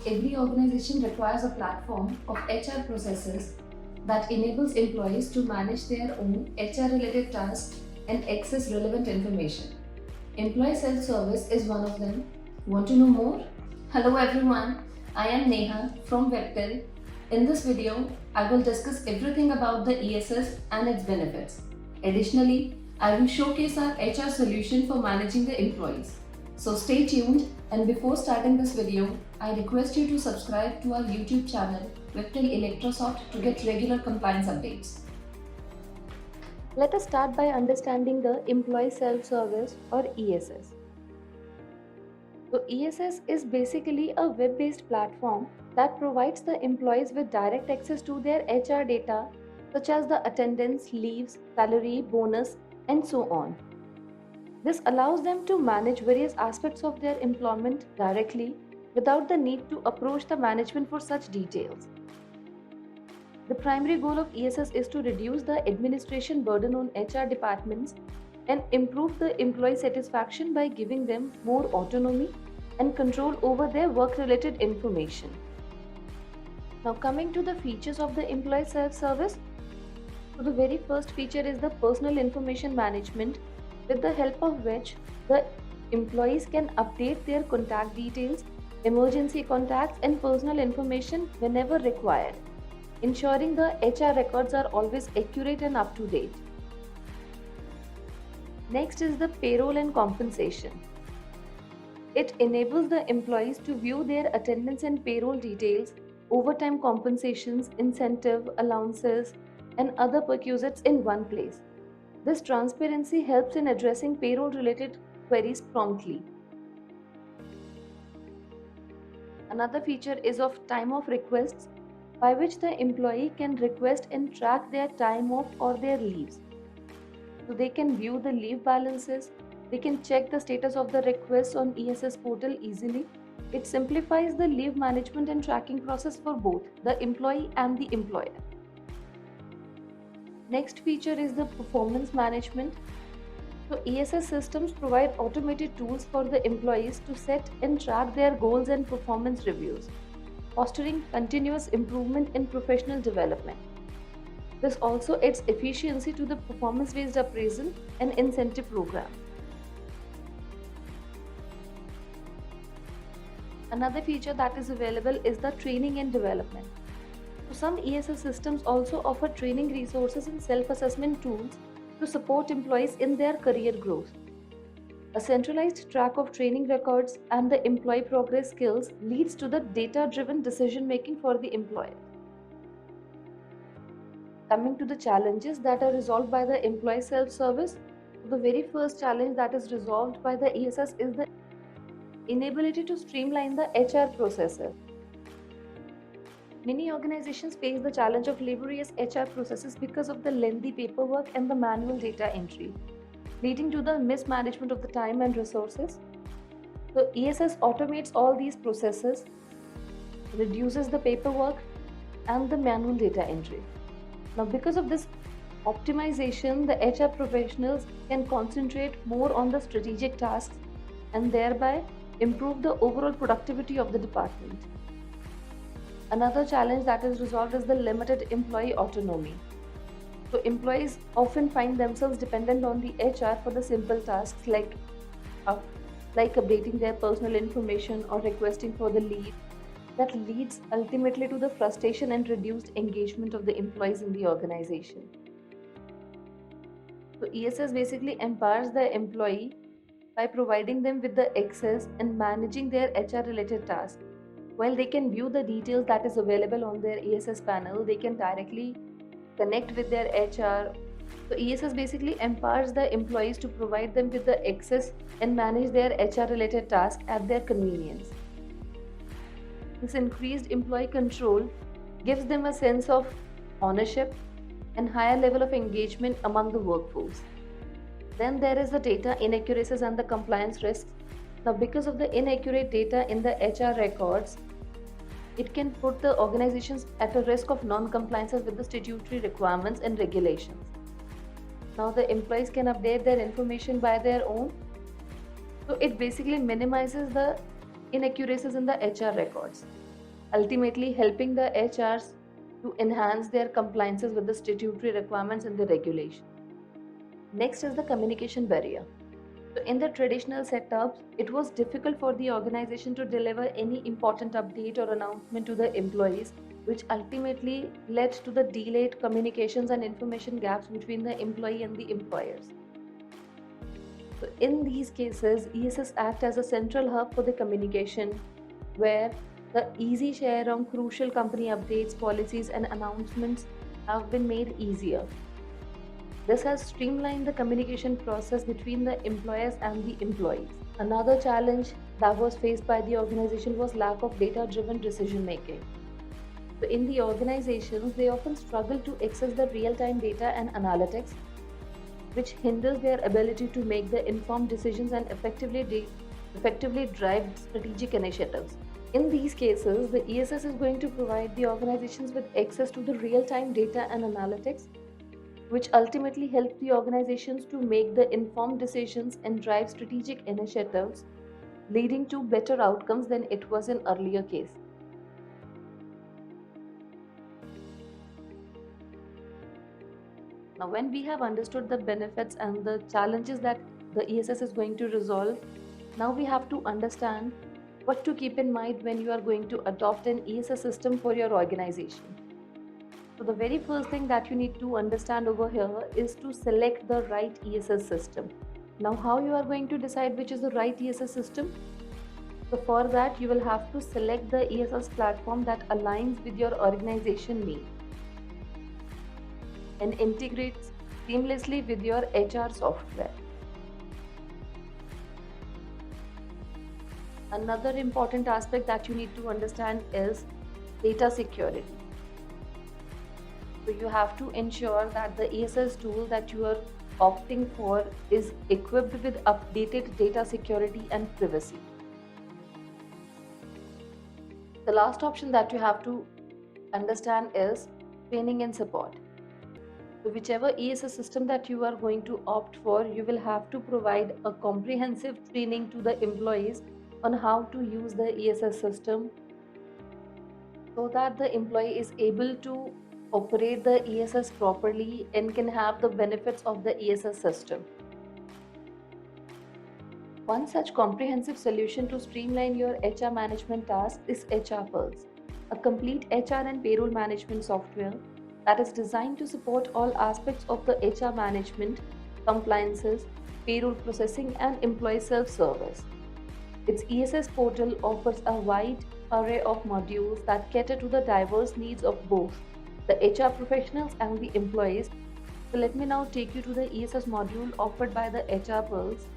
every organization requires a platform of HR processes that enables employees to manage their own HR-related tasks and access relevant information. Employee self-service is one of them. Want to know more? Hello everyone, I am Neha from Webtel. In this video, I will discuss everything about the ESS and its benefits. Additionally, I will showcase our HR solution for managing the employees. So stay tuned, and before starting this video, I request you to subscribe to our YouTube channel Webtel Electrosoft to get regular compliance updates. Let us start by understanding the Employee Self-Service or ESS. So ESS is basically a web-based platform that provides the employees with direct access to their HR data such as the attendance, leaves, salary, bonus, and so on. This allows them to manage various aspects of their employment directly without the need to approach the management for such details. The primary goal of ESS is to reduce the administration burden on HR departments and improve the employee satisfaction by giving them more autonomy and control over their work-related information. Now coming to the features of the employee self-service. So the very first feature is the personal information management, with the help of which the employees can update their contact details, emergency contacts, and personal information whenever required, ensuring the HR records are always accurate and up to date. Next is the payroll and compensation. It enables the employees to view their attendance and payroll details, overtime compensations, incentive, allowances, and other perquisites in one place. This transparency helps in addressing payroll-related queries promptly. Another feature is of time off requests, by which the employee can request and track their time off or their leaves. So they can view the leave balances, they can check the status of the requests on ESS portal easily. It simplifies the leave management and tracking process for both the employee and the employer. Next feature is the performance management. So ESS systems provide automated tools for the employees to set and track their goals and performance reviews, fostering continuous improvement in professional development. This also adds efficiency to the performance-based appraisal and incentive program. Another feature that is available is the training and development. So some ESS systems also offer training resources and self-assessment tools to support employees in their career growth. A centralized track of training records and the employee progress skills leads to the data-driven decision-making for the employer. Coming to the challenges that are resolved by the employee self-service, the very first challenge that is resolved by the ESS is the inability to streamline the HR processes. Many organizations face the challenge of laborious HR processes because of the lengthy paperwork and the manual data entry, leading to the mismanagement of the time and resources. So ESS automates all these processes, reduces the paperwork and the manual data entry. Now because of this optimization, the HR professionals can concentrate more on the strategic tasks and thereby improve the overall productivity of the department. Another challenge that is resolved is the limited employee autonomy. So employees often find themselves dependent on the HR for the simple tasks like updating their personal information or requesting for the leave. That leads ultimately to the frustration and reduced engagement of the employees in the organization. So ESS basically empowers the employee by providing them with the access and managing their HR related tasks. While they can view the details that is available on their ESS panel, they can directly connect with their HR. So ESS basically empowers the employees to provide them with the access and manage their HR related tasks at their convenience. This increased employee control gives them a sense of ownership and higher level of engagement among the workforce. Then there is the data inaccuracies and the compliance risks. Now because of the inaccurate data in the HR records, it can put the organizations at a risk of non-compliances with the statutory requirements and regulations. Now the employees can update their information by their own. So it basically minimizes the inaccuracies in the HR records. ultimately helping the HRs to enhance their compliances with the statutory requirements and the regulation. Next is the communication barrier. So in the traditional setups, it was difficult for the organization to deliver any important update or announcement to the employees, which ultimately led to the delayed communications and information gaps between the employee and the employers. So in these cases, ESS act as a central hub for the communication, where the easy share on crucial company updates, policies, and announcements have been made easier. This has streamlined the communication process between the employers and the employees. Another challenge that was faced by the organization was lack of data-driven decision making. So in the organizations, they often struggle to access the real-time data and analytics, which hinders their ability to make the informed decisions and effectively drive strategic initiatives. In these cases, the ESS is going to provide the organizations with access to the real-time data and analytics, which ultimately help the organizations to make the informed decisions and drive strategic initiatives, leading to better outcomes than it was in earlier case. Now, when we have understood the benefits and the challenges that the ESS is going to resolve, now we have to understand what to keep in mind when you are going to adopt an ESS system for your organization. So the very first thing that you need to understand over here is to select the right ESS system. Now, how you are going to decide which is the right ESS system? So for that, you will have to select the ESS platform that aligns with your organization needs and integrates seamlessly with your HR software. Another important aspect that you need to understand is data security. So you have to ensure that the ESS tool that you are opting for is equipped with updated data security and privacy. The last option that you have to understand is training and support. So whichever ESS system that you are going to opt for, you will have to provide a comprehensive training to the employees on how to use the ESS system, so that the employee is able to operate the ESS properly and can have the benefits of the ESS system. One such comprehensive solution to streamline your HR management tasks is HR Pulse, a complete HR and payroll management software that is designed to support all aspects of the HR management, compliances, payroll processing, and employee self-service. Its ESS portal offers a wide array of modules that cater to the diverse needs of both the HR professionals and the employees. So let me now take you to the ESS module offered by the HR Pulse.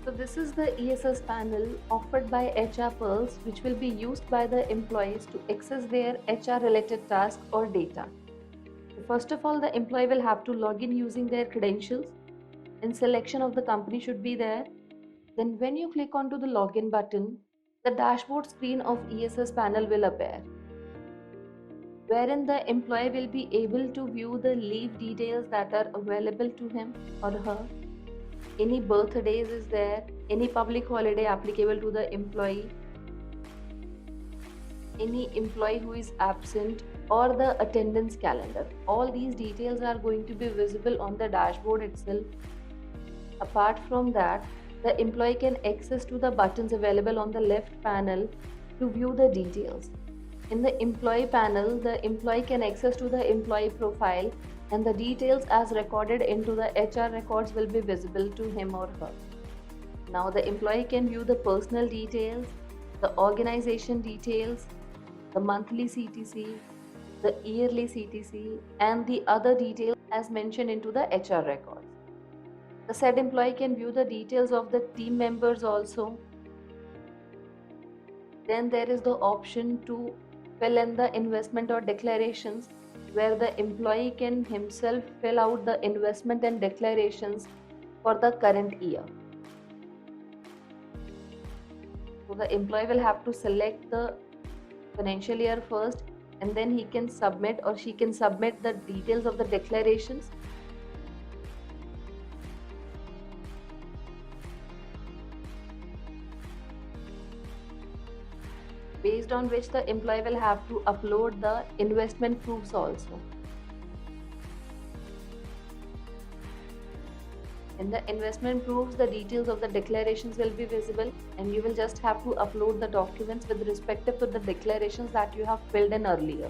So this is the ESS panel offered by HR Pulse, which will be used by the employees to access their HR related tasks or data. First of all, the employee will have to log in using their credentials, and selection of the company should be there. Then when you click onto the login button, the dashboard screen of ESS panel will appear, wherein the employee will be able to view the leave details that are available to him or her. Any birthdays is there, any public holiday applicable to the employee, any employee who is absent, or the attendance calendar. All these details are going to be visible on the dashboard itself. Apart from that, the employee can access to the buttons available on the left panel to view the details. In the employee panel, the employee can access to the employee profile, and the details as recorded into the HR records will be visible to him or her. Now the employee can view the personal details, the organization details, the monthly CTC, the yearly CTC, and the other details as mentioned into the HR records. The said employee can view the details of the team members also. Then there is the option to fill in the investment or declarations, where the employee can himself fill out the investment and declarations for the current year. So the employee will have to select the financial year first, and then he can submit or she can submit the details of the declarations. on which the employee will have to upload the investment proofs also. In the investment proofs, the details of the declarations will be visible, and you will just have to upload the documents with respect to the declarations that you have filled in earlier.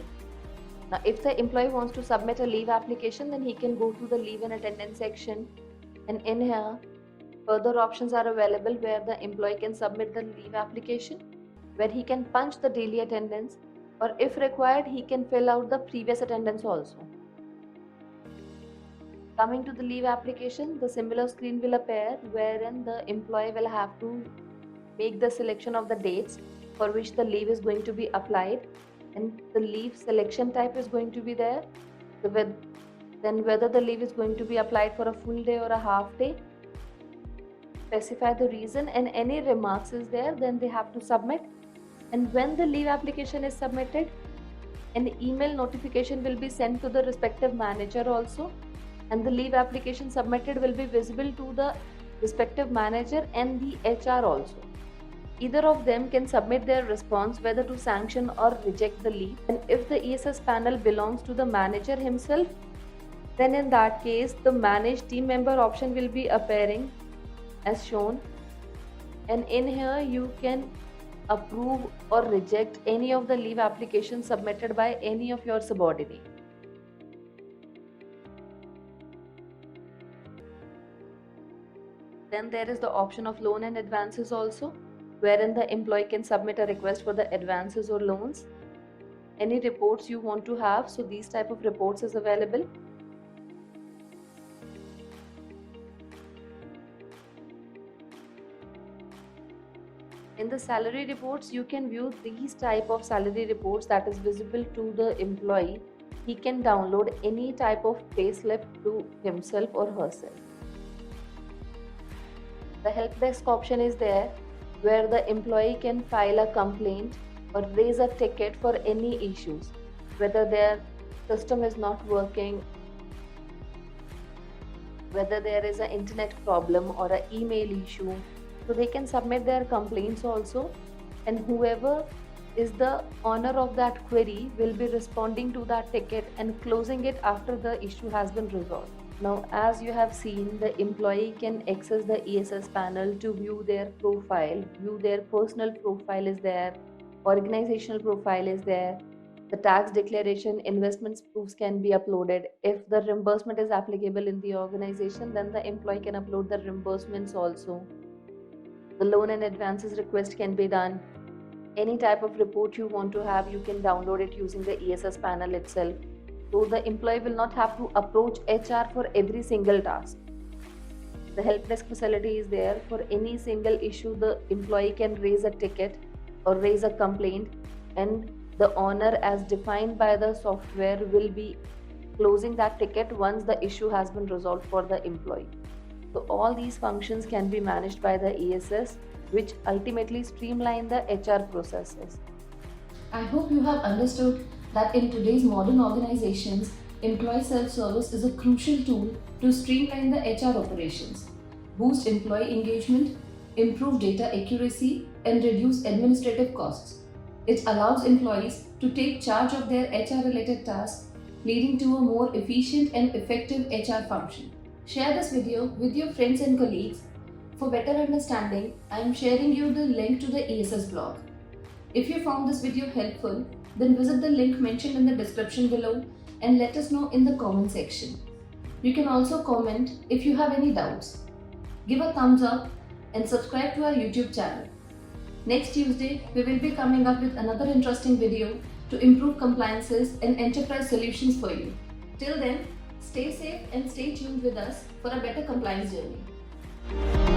Now, if the employee wants to submit a leave application, then he can go to the leave and attendance section, and in here, further options are available where the employee can submit the leave application, where he can punch the daily attendance, or if required, he can fill out the previous attendance also. Coming to the leave application, the similar screen will appear wherein the employee will have to make the selection of the dates for which the leave is going to be applied, and the leave selection type is going to be there. Then whether the leave is going to be applied for a full day or a half day, specify the reason, and any remarks is there, then they have to submit. And when the leave application is submitted, an email notification will be sent to the respective manager also, and the leave application submitted will be visible to the respective manager and the HR also. Either of them can submit their response whether to sanction or reject the leave. And if the ESS panel belongs to the manager himself, then in that case the manage team member option will be appearing as shown, and in here you can approve or reject any of the leave applications submitted by any of your subordinate. Then there is the option of loan and advances also, wherein the employee can submit a request for the advances or loans. Any reports you want to have, so these type of reports is available. In the salary reports, you can view these type of salary reports that is visible to the employee. He can download any type of pay slip to himself or herself. The help desk option is there where the employee can file a complaint or raise a ticket for any issues, whether their system is not working, whether there is an internet problem or an email issue. So they can submit their complaints also, and whoever is the owner of that query will be responding to that ticket and closing it after the issue has been resolved. Now, as you have seen, the employee can access the ESS panel to view their profile, view their personal profile is there, organizational profile is there, the tax declaration, investments proofs can be uploaded. If the reimbursement is applicable in the organization, then the employee can upload the reimbursements also. The loan and advances request can be done. Any type of report you want to have, you can download it using the ESS panel itself. So the employee will not have to approach HR for every single task. The help desk facility is there. For any single issue, the employee can raise a ticket or raise a complaint, and the owner, as defined by the software, will be closing that ticket once the issue has been resolved for the employee. So all these functions can be managed by the ESS, which ultimately streamline the HR processes. I hope you have understood that in today's modern organizations, employee self-service is a crucial tool to streamline the HR operations, boost employee engagement, improve data accuracy, and reduce administrative costs. It allows employees to take charge of their HR-related tasks, leading to a more efficient and effective HR function. Share this video with your friends and colleagues. For better understanding, I am sharing you the link to the ESS blog. If you found this video helpful, then visit the link mentioned in the description below and let us know in the comment section. You can also comment if you have any doubts. Give a thumbs up and subscribe to our YouTube channel. Next Tuesday, we will be coming up with another interesting video to improve compliances and enterprise solutions for you. Till then, stay safe and stay tuned with us for a better compliance journey.